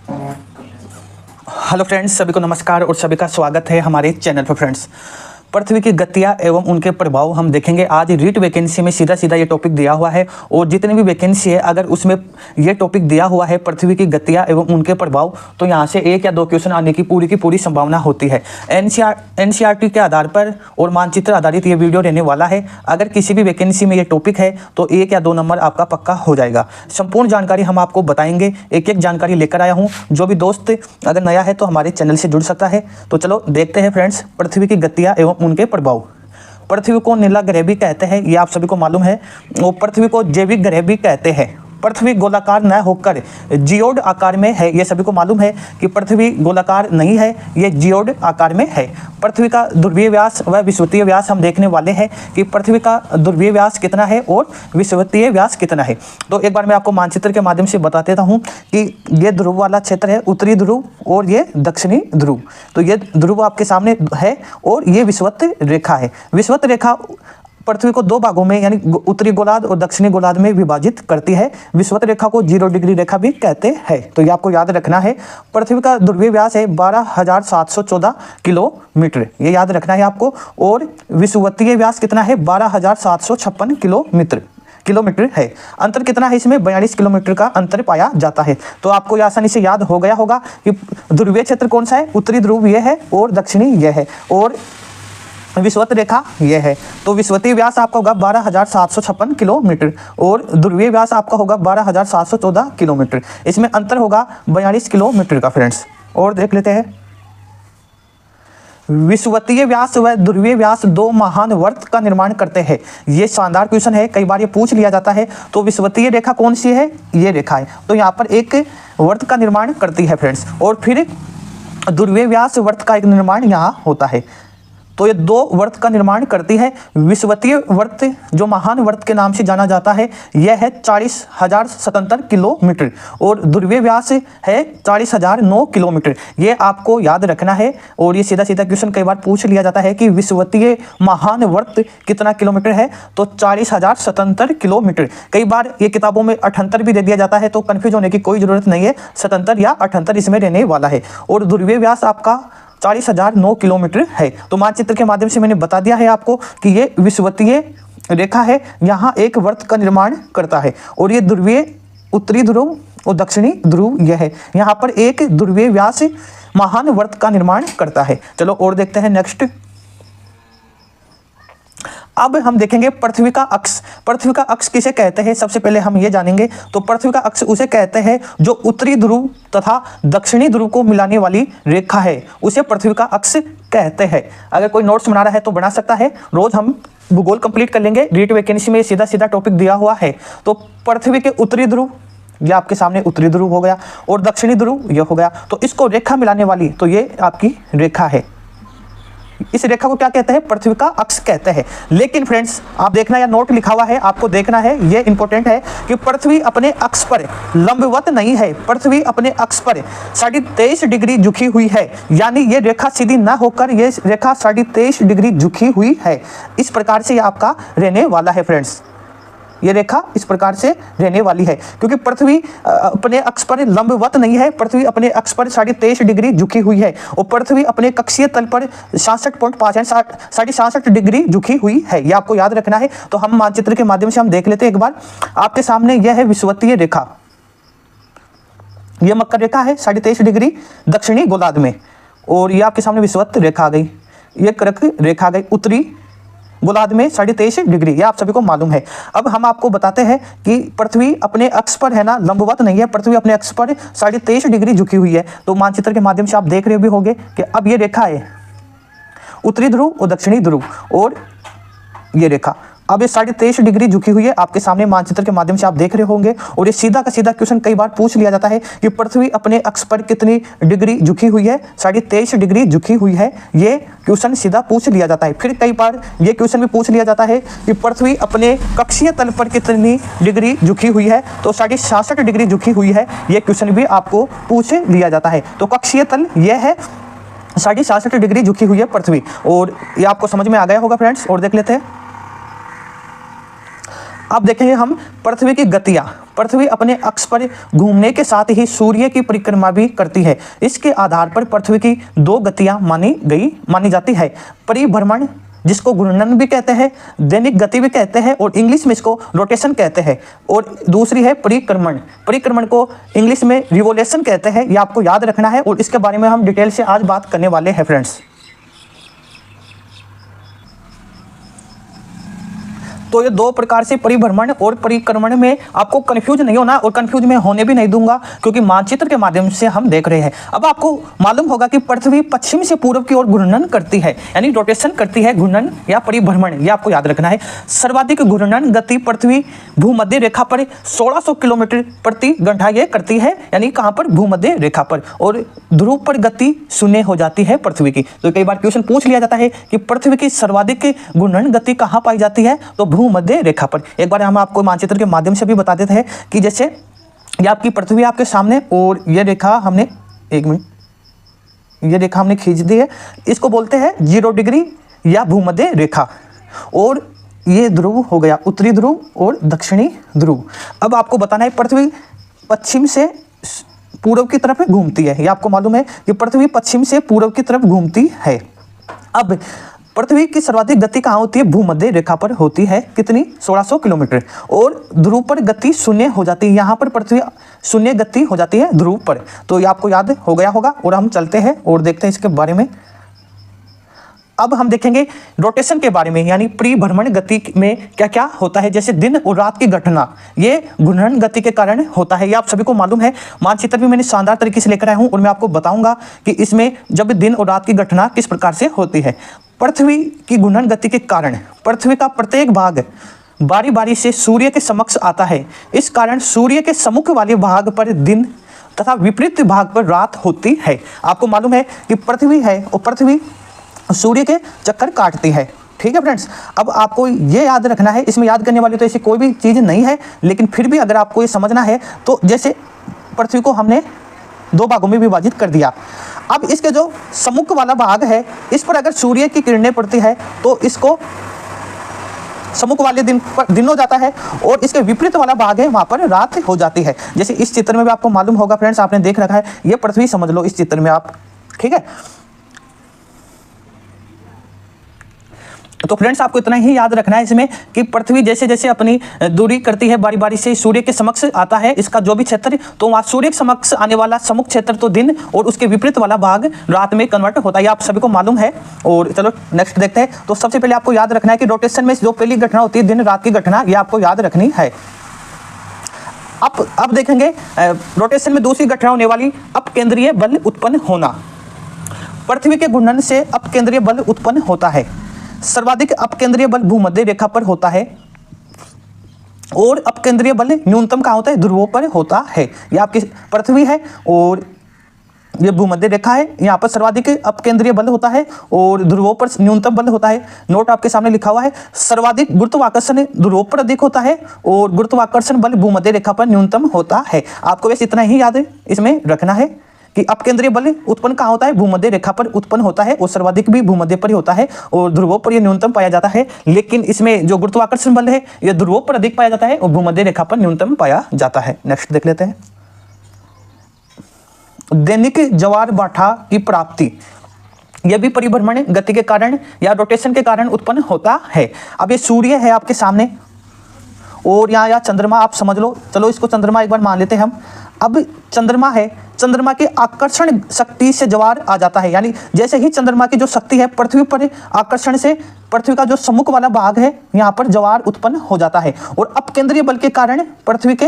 Hello friends, सभी को नमस्कार और सभी का स्वागत है हमारे चैनल पर। फ्रेंड्स, पृथ्वी की गतियाँ एवं उनके प्रभाव हम देखेंगे। आज रीट वैकेंसी में सीधा सीधा ये टॉपिक दिया हुआ है और जितनी भी वैकेंसी है अगर उसमें ये टॉपिक दिया हुआ है पृथ्वी की गतियाँ एवं उनके प्रभाव, तो यहाँ से 1 या 2 क्वेश्चन आने की पूरी संभावना होती है। एनसीईआरटी के आधार पर और मानचित्र आधारित ये वीडियो रहने वाला है। अगर किसी भी वैकेंसी में ये टॉपिक है तो 1 या 2 नंबर आपका पक्का हो जाएगा। संपूर्ण जानकारी हम आपको बताएंगे, एक एक जानकारी लेकर आया हूँ। जो भी दोस्त अगर नया है तो हमारे चैनल से जुड़ सकता है। तो चलो देखते हैं फ्रेंड्स, पृथ्वी की गतियाँ एवं उनके प्रभाव। पृथ्वी को नीला ग्रह भी कहते हैं, ये आप सभी को मालूम है। और पृथ्वी को जैविक ग्रह भी कहते हैं। पृथ्वी गोलाकार न होकर जियोड आकार में है, ये सभी को मालूम है कि पृथ्वी गोलाकार नहीं है, ये जियोड आकार में है। पृथ्वी का ध्रुवीय व्यास व विषुवतीय व्यास हम देखने वाले हैं कि पृथ्वी का ध्रुवीय व्यास कितना है और विषुवतीय व्यास कितना है। तो एक बार मैं आपको मानचित्र के माध्यम से बता देता हूँ कि ये ध्रुव वाला क्षेत्र है, उत्तरी ध्रुव और ये दक्षिणी ध्रुव। तो ये ध्रुव आपके सामने है और ये विषुवत रेखा है। विषुवत रेखा पृथ्वी को 2 भागों में यानी उत्तरी गोलार्ध और दक्षिणी गोलार्ध में विभाजित करती है। विषुवत रेखा को 0 डिग्री रेखा भी कहते हैं। तो ये आपको याद रखना है। पृथ्वी का ध्रुवीय व्यास है 12,714 किलोमीटर, ये याद रखना है आपको। और विषुवतीय व्यास कितना है? 12,756 किलोमीटर है। अंतर कितना है इसमें? 42 किलोमीटर का अंतर पाया जाता है। तो आपको आसानी से याद हो गया होगा कि ध्रुवीय क्षेत्र कौन सा है? उत्तरी ध्रुव ये है और दक्षिणी ये है और विषुवत रेखा यह है। तो विषुवतीय व्यास आपका होगा 12,756 किलोमीटर और ध्रुवीय व्यास आपका होगा 12,714 किलोमीटर। इसमें अंतर होगा 42 किलोमीटर का। फ्रेंड्स, और देख लेते हैं। विषुवतीय व्यास व ध्रुवीय व्यास 2 महान वर्त का निर्माण करते हैं। ये शानदार क्वेश्चन है, कई बार ये पूछ लिया जाता है। तो विषुवतीय रेखा कौन सी है? ये रेखा है। तो यहाँ पर एक वर्त का निर्माण करती है फ्रेंड्स, और फिर ध्रुवीय व्यास वर्त का एक निर्माण यहाँ होता है। तो ये 2 वर्त का निर्माण करती है। विषुवतीय वर्त जो महान वर्त के नाम से जाना जाता है यह है 40,077 किलोमीटर और ध्रुवीय व्यास है 40,009 किलोमीटर। ये आपको याद रखना है। और ये सीधा सीधा क्वेश्चन कई बार पूछ लिया जाता है कि विषुवतीय महान वर्त कितना किलोमीटर है? तो 40,077 किलोमीटर। कई बार ये किताबों में 78 भी दे दिया जाता है, तो कन्फ्यूज होने की कोई ज़रूरत नहीं है। 77 या 78 इसमें रहने वाला है। और ध्रुवीय व्यास आपका 40,009 किलोमीटर है। तो मानचित्र के माध्यम से मैंने बता दिया है आपको कि ये विषुवतीय रेखा है, यहाँ एक वर्त का निर्माण करता है। और ये ध्रुवीय उत्तरी ध्रुव और दक्षिणी ध्रुव यह है। यहाँ पर एक ध्रुवीय व्यास महान वर्त का निर्माण करता है। चलो और देखते हैं नेक्स्ट। अब हम देखेंगे पृथ्वी का अक्ष। पृथ्वी का अक्ष किसे कहते हैं? सबसे पहले हम ये जानेंगे। तो पृथ्वी का अक्ष उसे कहते हैं जो उत्तरी ध्रुव तथा दक्षिणी ध्रुव को मिलाने वाली रेखा है, उसे पृथ्वी का अक्ष कहते हैं। अगर कोई नोट्स बना रहा है तो बना सकता है। रोज हम भूगोल कंप्लीट कर लेंगे। रीट वैकेंसी में सीधा सीधा टॉपिक दिया हुआ है। तो पृथ्वी के उत्तरी ध्रुव, ये आपके सामने उत्तरी ध्रुव हो गया और दक्षिणी ध्रुव ये हो गया। तो इसको रेखा मिलाने वाली, तो ये आपकी रेखा है। इस रेखा को क्या कहते हैं? पृथ्वी का अक्ष कहते हैं। लेकिन फ्रेंड्स, आप देखना, या नोट लिखा हुआ है आपको देखना है, ये इंपॉर्टेंट है कि पृथ्वी अपने अक्ष पर लंबवत नहीं है। पृथ्वी अपने अक्ष पर 23.5 डिग्री झुकी हुई है, यानी ये रेखा सीधी ना होकर ये रेखा 23.5 डिग्री झुकी हुई है। इस प्रकार से ये आपका रहने वाला है फ्रेंड्स। ये रेखा इस प्रकार से रहने वाली है क्योंकि पृथ्वी अपने अक्ष पर लंबवत नहीं है। पृथ्वी अपने अक्ष पर 23.5 डिग्री झुकी हुई है और पृथ्वी अपने कक्षीय तल पर 66.5 66.5 डिग्री झुकी हुई है। ये आपको याद रखना है। तो हम मानचित्र के माध्यम से हम देख लेते हैं एक बार। आपके सामने यह है विषुवतीय रेखा, यह मकर रेखा है 23.5 डिग्री दक्षिणी गोलार्ध में, और ये आपके सामने विषुवत रेखा आ गई, ये कर्क रेखा आ गई उत्तरी गोलार्ध में 23.5 डिग्री। ये आप सभी को मालूम है। अब हम आपको बताते हैं कि पृथ्वी अपने अक्ष पर है ना, लंबवत नहीं है। पृथ्वी अपने अक्ष पर 23.5 डिग्री झुकी हुई है। तो मानचित्र के माध्यम से आप देख रहे भी होंगे कि अब ये रेखा है उत्तरी ध्रुव और दक्षिणी ध्रुव, और ये रेखा अब ये 23.5 डिग्री झुकी हुई है। आपके सामने मानचित्र के माध्यम से आप देख रहे होंगे। और ये सीधा का सीधा क्वेश्चन कई बार पूछ लिया जाता है कि पृथ्वी अपने अक्ष पर कितनी डिग्री झुकी हुई है? 23.5 डिग्री झुकी हुई है। ये क्वेश्चन सीधा पूछ लिया जाता है। फिर कई बार ये क्वेश्चन भी पूछ लिया जाता है कि पृथ्वी अपने कक्षीय तल पर कितनी डिग्री झुकी हुई है? तो 66.5 डिग्री झुकी हुई है। ये क्वेश्चन भी आपको पूछ लिया जाता है। तो कक्षीय तल यह है 66.5 डिग्री झुकी हुई है पृथ्वी। और ये आपको समझ में आ गया होगा फ्रेंड्स। और देख लेते हैं। अब देखेंगे हम पृथ्वी की गतियां। पृथ्वी अपने अक्ष पर घूमने के साथ ही सूर्य की परिक्रमा भी करती है। इसके आधार पर पृथ्वी की दो गतियां मानी जाती है। परिभ्रमण, जिसको घूर्णन भी कहते हैं, दैनिक गति भी कहते हैं, और इंग्लिश में इसको रोटेशन कहते हैं, और दूसरी है परिक्रमण। परिक्रमण को इंग्लिश में रिवोल्यूशन कहते हैं। ये आपको याद रखना है और इसके बारे में हम डिटेल से आज बात करने वाले हैं फ्रेंड्स। तो ये दो प्रकार से परिभ्रमण और परिक्रमण में आपको कंफ्यूज नहीं होना, और कंफ्यूज में होने भी नहीं दूंगा, क्योंकि मानचित्र के माध्यम से हम देख रहे हैं। अब आपको मालूम होगा कि पृथ्वी पश्चिम से पूर्व की ओर घूर्णन करती है, यानी रोटेशन करती है, घूर्णन या परिभ्रमण, ये आपको याद रखना है। सर्वाधिक घूर्णन गति पृथ्वी भूमध्य रेखा पर 1600 किलोमीटर प्रति घंटा ये करती है, यानी कहाँ पर? भूमध्य रेखा पर। और ध्रुव पर गति शून्य हो जाती है पृथ्वी की। तो कई बार क्वेश्चन पूछ लिया जाता है कि पृथ्वी की सर्वाधिक घूर्णन गति कहाँ पाई जाती है? तो भूमध्य रेखा पर। एक बार हम आपको मानचित्र के माध्यम से भी बता देते हैं कि जैसे ये आपकी पृथ्वी आपके सामने, और ये रेखा हमने, एक मिनट, ये रेखा हमने खींच दी है, इसको बोलते हैं 0 डिग्री या भूमध्य रेखा। और ये ध्रुव हो गया, उत्तरी ध्रुव और दक्षिणी ध्रुव। अब आपको बताना है पृथ्वी पश्चिम से पूर्व की तरफ घूमती है। ये आपको मालूम है कि पृथ्वी पश्चिम से पूर्व की तरफ घूमती है। अब पृथ्वी की सर्वाधिक गति कहाँ होती है? भूमध्य रेखा पर होती है। कितनी? 1600 किलोमीटर। और ध्रुव पर गति शून्य हो जाती है। यहाँ पर पृथ्वी शून्य गति हो जाती है ध्रुव पर। तो ये आपको याद हो गया होगा। और हम चलते हैं और देखते हैं इसके बारे में। अब हम देखेंगे रोटेशन के बारे में, यानी परिभ्रमण गति में क्या क्या होता है। जैसे दिन और रात की घटना, ये घूर्णन गति के कारण होता है। ये आप सभी को मालूम है। मानचित्र भी मैंने शानदार तरीके से लेकर आया हूँ, और मैं आपको बताऊंगा कि इसमें जब दिन और रात की घटना किस प्रकार से होती है। पृथ्वी की घूर्णन गति के कारण पृथ्वी का प्रत्येक भाग बारी बारी से सूर्य के समक्ष आता है। इस कारण सूर्य के सम्मुख वाले भाग पर दिन तथा विपरीत भाग पर रात होती है। आपको मालूम है कि पृथ्वी है और पृथ्वी सूर्य के चक्कर काटती है। ठीक है फ्रेंड्स, अब आपको ये याद रखना है। इसमें याद करने वाली तो ऐसी कोई भी चीज़ नहीं है, लेकिन फिर भी अगर आपको ये समझना है तो जैसे पृथ्वी को हमने दो भागों में विभाजित कर दिया। अब इसके जो सम्मुख वाला भाग है, इस पर अगर सूर्य की किरणें पड़ती है तो इसको सम्मुख वाले दिन हो जाता है, और इसके विपरीत वाला भाग है वहां पर रात हो जाती है। जैसे इस चित्र में भी आपको मालूम होगा फ्रेंड्स, आपने देख रखा है, ये पृथ्वी समझ लो इस चित्र में आप। ठीक है, तो फ्रेंड्स आपको इतना ही याद रखना है इसमें कि पृथ्वी जैसे जैसे अपनी दूरी करती है, बारी बारी से सूर्य के समक्ष आता है इसका जो भी क्षेत्र, तो वहाँ सूर्य के समक्ष आने वाला सम्मुख क्षेत्र तो दिन, और उसके विपरीत वाला भाग रात में कन्वर्ट होता है। आप सभी को मालूम है। और चलो नेक्स्ट देखते हैं। तो सबसे पहले आपको याद रखना है कि रोटेशन में जो पहली घटना होती है दिन रात की घटना, ये आपको याद रखनी है। अब देखेंगे रोटेशन में दूसरी घटना होने वाली अपकेंद्रीय बल उत्पन्न होना। पृथ्वी के घूर्णन से अपकेंद्रीय बल उत्पन्न होता है। सर्वाधिक अपकेंद्रीय बल भूमध्य रेखा पर होता है, और अपकेंद्रीय बल न्यूनतम कहाँ होता है? ध्रुवों पर होता है। ये आपकी पृथ्वी है और ये भूमध्य रेखा है। यहाँ पर सर्वाधिक अपकेंद्रीय बल होता है और ध्रुवों पर न्यूनतम बल होता है। नोट आपके सामने लिखा हुआ है, सर्वाधिक गुरुत्वाकर्षण ध्रुवों पर अधिक होता है और गुरुत्वाकर्षण बल भूमध्य रेखा पर न्यूनतम होता है। आपको बस इतना ही याद इसमें रखना है कि अपकेंद्रीय बल उत्पन्न कहाँ होता है? भूमध्य रेखा पर उत्पन्न होता है, और सर्वाधिक भी भूमध्य पर ही होता है, और ध्रुवों पर यह न्यूनतम पाया जाता है। लेकिन इसमें जो गुरुत्वाकर्षण बल है यह ध्रुवों पर अधिक पाया जाता है और भूमध्य रेखा पर न्यूनतम पाया जाता है। नेक्स्ट देख लेते हैं। दैनिक ज्वार भाटा की प्राप्ति, यह भी परिभ्रमण गति के कारण या रोटेशन के कारण उत्पन्न होता है। अब ये सूर्य है आपके सामने, और यहाँ चंद्रमा आप समझ लो। चलो इसको चंद्रमा एक बार मान लेते हैं हम। अब चंद्रमा है, चंद्रमा के आकर्षण शक्ति से ज्वार आ जाता है, यानी जैसे ही चंद्रमा की जो शक्ति है पृथ्वी पर आकर्षण से पृथ्वी का जो सम्मुख वाला भाग है यहाँ पर ज्वार उत्पन्न हो जाता है। और अपकेंद्रीय बल के कारण पृथ्वी के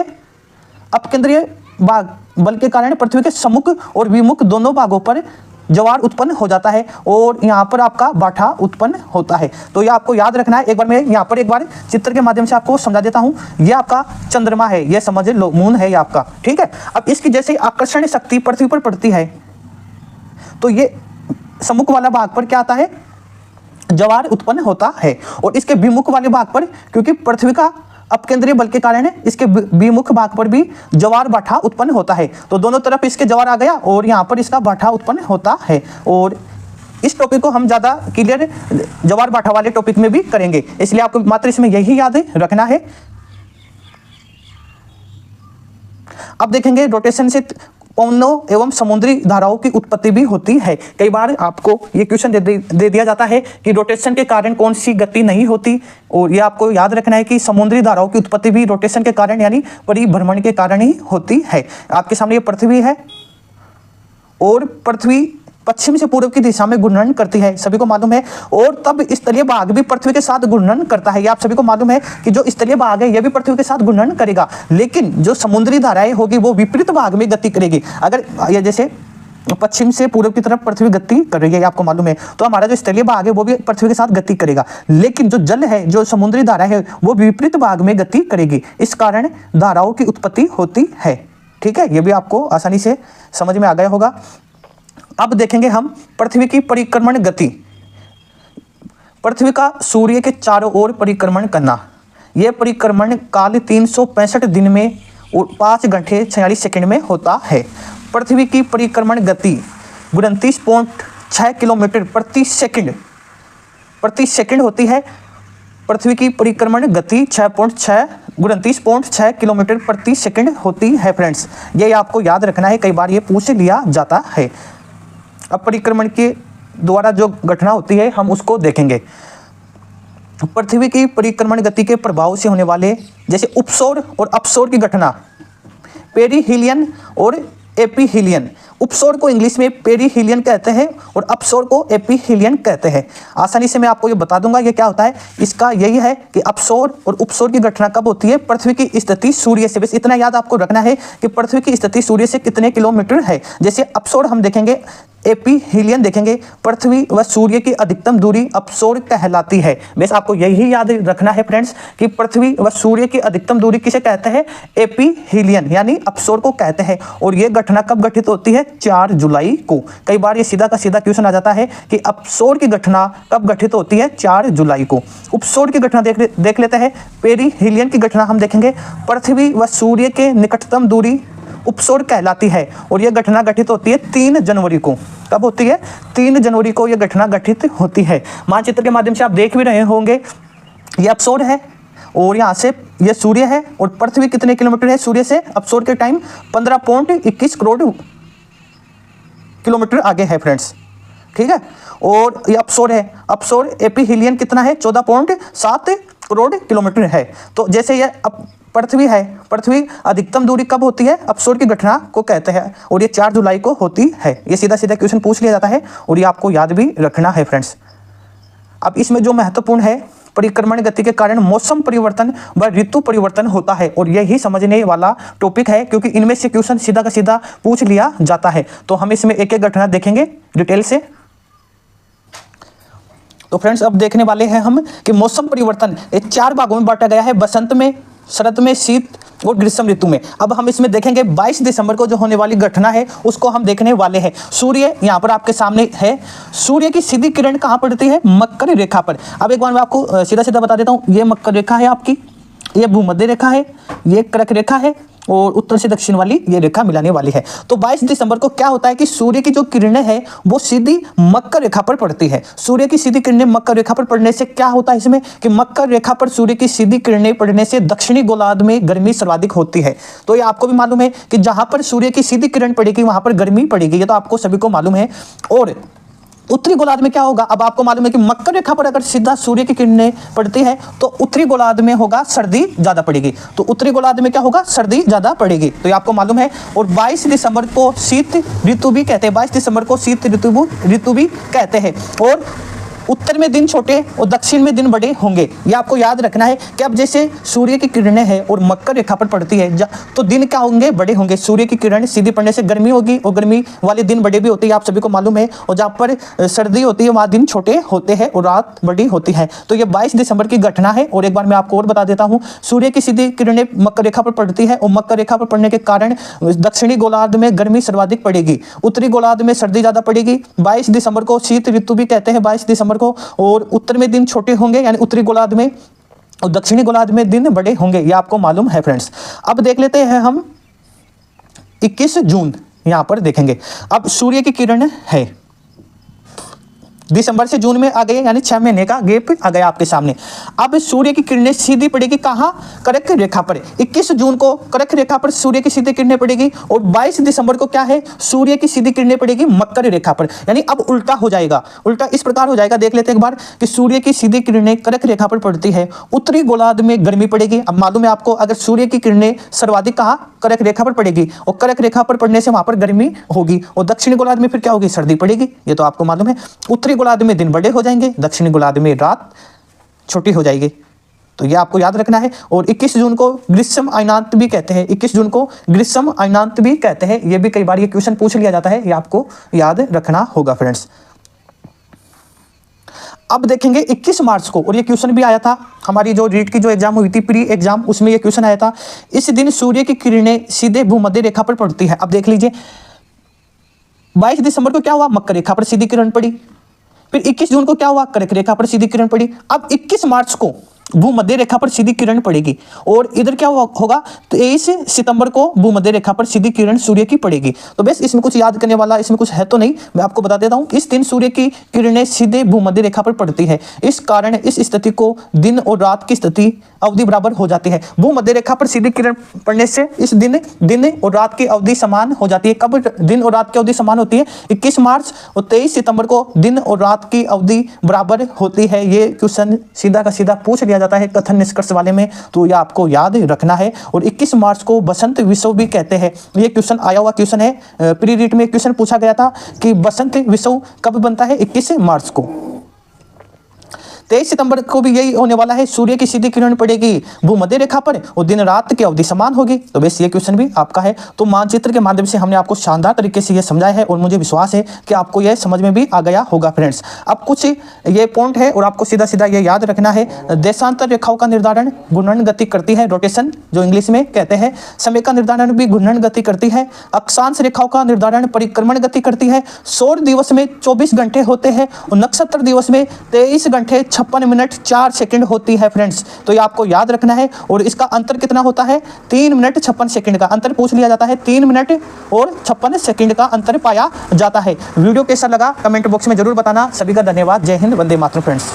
अपकेंद्रीय बल के कारण पृथ्वी के सम्मुख और विमुख दोनों भागों पर ज्वार उत्पन्न हो जाता है, और यहाँ पर आपका भाटा उत्पन्न होता है। तो ये आपको याद रखना है। एक बार मैं यहाँ पर एक बार चित्र के माध्यम से आपको समझा देता हूँ। ये आपका चंद्रमा है, ये समझ लो, मून है ये आपका। ठीक है, अब इसकी जैसे आकर्षण शक्ति पृथ्वी पर पड़ती है तो ये सम्मुख वाला भाग पर क्या आता है? ज्वार उत्पन्न होता है, और इसके विमुख वाले भाग पर, क्योंकि पृथ्वी का अपकेंद्रीय बल के कारण इसके विमुख भाग पर भी ज्वार भाटा उत्पन्न होता है। तो दोनों तरफ इसके ज्वार आ गया और यहाँ पर इसका भाटा उत्पन्न होता है। और इस टॉपिक को हम ज़्यादा क्लियर ज्वार भाटा वाले टॉपिक में भी करेंगे, इसलिए आपको मात्र इसमें यही याद रखना है अब देखेंगे रोटेशन से पवनों एवं समुद्री धाराओं की उत्पत्ति भी होती है। कई बार आपको ये क्वेश्चन दे दिया जाता है कि रोटेशन के कारण कौन सी गति नहीं होती, और ये आपको याद रखना है कि समुद्री धाराओं की उत्पत्ति भी रोटेशन के कारण यानी परिभ्रमण के कारण ही होती है। आपके सामने ये पृथ्वी है और पृथ्वी पश्चिम से पूर्व की दिशा में घूर्णन करती है, सभी को मालूम है। और तब स्थलीय भाग भी पृथ्वी के साथ घूर्णन करता है, ये आप सभी को मालूम है कि जो स्थलीय भाग है यह भी पृथ्वी के साथ घूर्णन करेगा। लेकिन जो समुद्री धाराएं होगी वो विपरीत भाग में गति करेगी। अगर ये जैसे पश्चिम से पूर्व की तरफ पृथ्वी गति कर रही है, आपको मालूम है, तो हमारा जो स्थलीय भाग है वो भी पृथ्वी के साथ गति करेगा। लेकिन जो जल है, जो समुद्री धारा है, वो विपरीत भाग में गति करेगी। इस कारण धाराओं की उत्पत्ति होती है। ठीक है, ये भी आपको आसानी से समझ में आ गया होगा। अब देखेंगे हम पृथ्वी की परिक्रमण गति। पृथ्वी का सूर्य के चारों ओर परिक्रमण करना, यह परिक्रमण काल 365 दिन में और 5 घंटे 46 सेकंड में होता है। पृथ्वी की परिक्रमण गति 29.6 किलोमीटर प्रति सेकंड होती है। पृथ्वी की परिक्रमण गति 29.6 किलोमीटर प्रति सेकंड होती है फ्रेंड्स, ये आपको याद रखना है, कई बार ये पूछ लिया जाता है। अब परिक्रमण के द्वारा जो घटना होती है हम उसको देखेंगे। पृथ्वी की परिक्रमण गति के प्रभाव से होने वाले जैसे उपसौर और अपसौर की घटना, पेरीहीलियन और एपीहीलियन। उपसौर को इंग्लिश में पेरीहीलियन कहते हैं और अपसौर को एपीहीलियन कहते हैं। आसानी से मैं आपको ये बता दूंगा ये क्या होता है। इसका यही है कि अपसौर और उपसौर की घटना कब होती है, पृथ्वी की स्थिति सूर्य से, बस इतना याद आपको रखना है कि पृथ्वी की स्थिति सूर्य से कितने किलोमीटर है। जैसे अपसौर हम देखेंगे, एपीहीलियन देखेंगे, पृथ्वी व सूर्य की अधिकतम दूरी अपसौर कहलाती है। बस आपको यही याद रखना है फ्रेंड्स कि पृथ्वी व सूर्य की अधिकतम दूरी किसे कहते हैं, एपीहीलियन यानी अपसौर को कहते हैं। और ये घटना कब घटित होती है, 4 जुलाई को। कई बार ये सीधा का सीधा क्वेश्चन आ जाता है कि अपसौर की घटना कब घटित होती है, 4 जुलाई को। उपसौर की घटना देख लेते हैं। पेरीहीलियन की घटना हम देखेंगे, पृथ्वी व सूर्य के निकटतम दूरी उपसौर कहलाती है और यह घटना घटित होती है 3 जनवरी को। कब होती है, 3 जनवरी को यह घटना घटित होती है। मानचित्र के माध्यम से आप देख भी रहे होंगे, यह अपसौर है और यहाँ से यह सूर्य है और पृथ्वी कितने किलोमीटर है सूर्य से, अपसौर के टाइम 15.21 करोड़ किलोमीटर आगे है फ्रेंड्स। ठीक है, और ये अपसौर है। अपसौर एपीहीलियन कितना है, 14.7 करोड़ किलोमीटर है। तो जैसे ये पृथ्वी है, पृथ्वी अधिकतम दूरी कब होती है, अपसौर की घटना को कहते हैं और ये 4 जुलाई को होती है। ये सीधा सीधा क्वेश्चन पूछ लिया जाता है और ये आपको याद भी रखना है फ्रेंड्स। अब इसमें जो महत्वपूर्ण है, परिक्रमण गति के कारण मौसम परिवर्तन व ऋतु परिवर्तन होता है और यही समझने वाला टॉपिक है, क्योंकि इनमें से क्वेश्चन सीधा का सीधा पूछ लिया जाता है। तो हम इसमें एक एक घटना देखेंगे डिटेल से। तो फ्रेंड्स अब देखने वाले हैं हम कि मौसम परिवर्तन 4 भागों में बांटा गया है, बसंत में, शरद में, शीत और ग्रीष्म ऋतु में। अब हम इसमें देखेंगे 22 दिसंबर को जो होने वाली घटना है उसको हम देखने वाले हैं। सूर्य यहाँ पर आपके सामने है, सूर्य की सीधी किरण कहाँ पड़ती है, मकर रेखा पर। अब एक बार मैं आपको सीधा सीधा बता देता हूँ, ये मकर रेखा है आपकी, ये भूमध्य रेखा है, ये कर्क रेखा है और उत्तर से दक्षिण वाली ये रेखा मिलाने वाली है। तो 22 दिसंबर को क्या होता है कि सूर्य की जो किरणें हैं वो सीधी मकर रेखा पर पड़ती है। सूर्य की सीधी किरणें मकर रेखा पर पड़ने से क्या होता है इसमें कि मकर रेखा पर सूर्य की सीधी किरणें पड़ने से दक्षिणी गोलार्ध में गर्मी सर्वाधिक होती है। तो ये आपको भी मालूम है कि जहां पर सूर्य की सीधी किरण पड़ेगी वहां पर गर्मी पड़ेगी, ये तो आपको सभी को मालूम है। और उत्तरी गोलार्ध में क्या होगा, अब आपको मालूम है कि मकर रेखा पर अगर सीधा सूर्य की किरणें पड़ती है तो उत्तरी गोलार्ध में होगा सर्दी ज्यादा पड़ेगी। तो उत्तरी गोलार्ध में क्या होगा, सर्दी ज्यादा पड़ेगी, तो ये आपको मालूम है। और 22 दिसंबर को शीत ऋतु भी कहते हैं, 22 दिसंबर को शीत ऋतु भी कहते हैं। और उत्तर में दिन छोटे और दक्षिण में दिन बड़े होंगे, ये आपको याद रखना है कि अब जैसे सूर्य की किरणें हैं और मकर रेखा पर पड़ती है तो दिन क्या होंगे, बड़े होंगे। सूर्य की किरण सीधी पड़ने से गर्मी होगी और गर्मी वाले दिन बड़े भी होते हैं, आप सभी को मालूम है। और जहाँ पर सर्दी होती है वहाँ दिन छोटे होते हैं और रात बड़ी होती है। तो ये 22 दिसंबर की घटना है। और एक बार मैं आपको और बता देता हूँ, सूर्य की सीधी किरणें मकर रेखा पर पड़ती है और मकर रेखा पर पड़ने के कारण दक्षिणी गोलार्ध में गर्मी सर्वाधिक पड़ेगी, उत्तरी गोलार्ध में सर्दी ज्यादा पड़ेगी। 22 दिसंबर को शीत ऋतु भी कहते हैं 22 दिसंबर को। और उत्तर में दिन छोटे होंगे यानी उत्तरी गोलार्ध में, और दक्षिणी गोलार्ध में दिन बड़े होंगे, ये आपको मालूम है फ्रेंड्स। अब देख लेते हैं हम 21 जून, यहां पर देखेंगे। अब सूर्य की किरण है, दिसंबर से जून में आ गए, यानी 6 महीने का गैप आ गया आपके सामने। अब सूर्य की किरणें सीधी पड़ेगी कहाँ? कर्क रेखा पर। 21 जून को कर्क रेखा पर सूर्य की सीधी किरणें पड़ेगी और 22 दिसंबर को क्या है? सूर्य की सीधी किरणें पड़ेगी मकर रेखा पर। यानी अब उल्टा हो जाएगा। उल्टा इस प्रकार हो जाएगा, देख लेते हैं एक बार कि सूर्य की सीधी किरणें कर्क रेखा पर पड़ती है, उत्तरी गोलार्ध में गर्मी पड़ेगी। अब मालूम है आपको, अगर सूर्य की किरणें सर्वाधिक कहाँ? कर्क रेखा पर पड़ेगी और कर्क रेखा पर पड़ने से वहां पर गर्मी होगी और दक्षिणी गोलार्ध में फिर क्या होगी? सर्दी पड़ेगी। ये तो आपको मालूम है। उत्तरी गोलार्ध में दिन बड़े हो जाएंगे, दक्षिणी गोलार्ध में रात छोटी हो जाएगी। तो ये आपको याद रखना है। और 21 जून को ग्रीष्म अयनांत भी कहते हैं। 21 जून को ग्रीष्म अयनांत भी कहते हैं। ये भी कई बार ये क्वेश्चन पूछ लिया जाता है, ये आपको याद रखना होगा फ्रेंड्स। अब देखेंगे 21 मार्च को, और ये क्वेश्चन भी आया था हमारी जो रीट की जो एग्जाम हुई थी, प्री एग्जाम, उसमें ये क्वेश्चन आया था। इस दिन सूर्य की किरणें सीधे भूमध्य रेखा पर पड़ती है। अब देख लीजिए 22 दिसंबर को क्या हुआ? मकर रेखा पर सीधी किरण पड़ी। फिर 21 जून को क्या हुआ? कर्क रेखा पर सीधी किरण पड़ी। अब 21 मार्च को भूमध्य रेखा पर सीधी किरण पड़ेगी और इधर क्या होगा? 23 सितंबर को भूमध्य रेखा पर सीधी किरण सूर्य की पड़ेगी। तो बस इसमें कुछ याद करने वाला इसमें कुछ है तो नहीं, मैं आपको बता देता हूं। इस दिन सूर्य की किरणें सीधे भूमध्य रेखा पर पड़ती है, इस कारण इस स्थिति को दिन और रात की स्थिति अवधि बराबर हो जाती है। भूमध्य रेखा पर सीधी किरण पड़ने से इस दिन और रात की अवधि समान हो जाती है। कब दिन और रात की अवधि समान होती है? 21 मार्च और 23 सितंबर को दिन और रात की अवधि बराबर होती है। ये क्वेश्चन सीधा का सीधा पूछ लिया जाता है कथन निष्कर्ष वाले में, तो ये आपको याद रखना है। और 21 मार्च को बसंत विषुव भी कहते हैं। ये क्वेश्चन आया हुआ क्वेश्चन है, प्री रीट में क्वेश्चन पूछा गया था कि बसंत विषुव कब बनता है? 21 मार्च को। 23 सितंबर को भी यही होने वाला है, सूर्य की सीधी किरण पड़ेगी भूमध्य रेखा पर और दिन रात की अवधि समान होगी। तो बस ये क्वेश्चन भी आपका है। तो मानचित्र के माध्यम से हमने आपको शानदार तरीके से ये समझाया है और मुझे विश्वास है कि आपको यह समझ में भी आ गया होगा फ्रेंड्स। अब कुछ ये पॉइंट है और आपको सीधा सीधा ये याद रखना है। देशांतर रेखाओं का निर्धारण घूर्णन गति करती है, रोटेशन जो इंग्लिश में कहते हैं। समय का निर्धारण भी घूर्णन गति करती है। अक्षांश रेखाओं का निर्धारण परिक्रमण गति करती है। सौर दिवस में 24 घंटे होते हैं और नक्षत्र दिवस में 23 घंटे 56 मिनट 4 सेकंड होती है फ्रेंड्स। तो ये आपको याद रखना है। और इसका अंतर कितना होता है? 3 मिनट 56 सेकंड का अंतर पूछ लिया जाता है। 3 मिनट और 56 सेकंड का अंतर पाया जाता है। वीडियो कैसा लगा कमेंट बॉक्स में जरूर बताना। सभी का धन्यवाद। जय हिंद, वंदे मातरम फ्रेंड्स।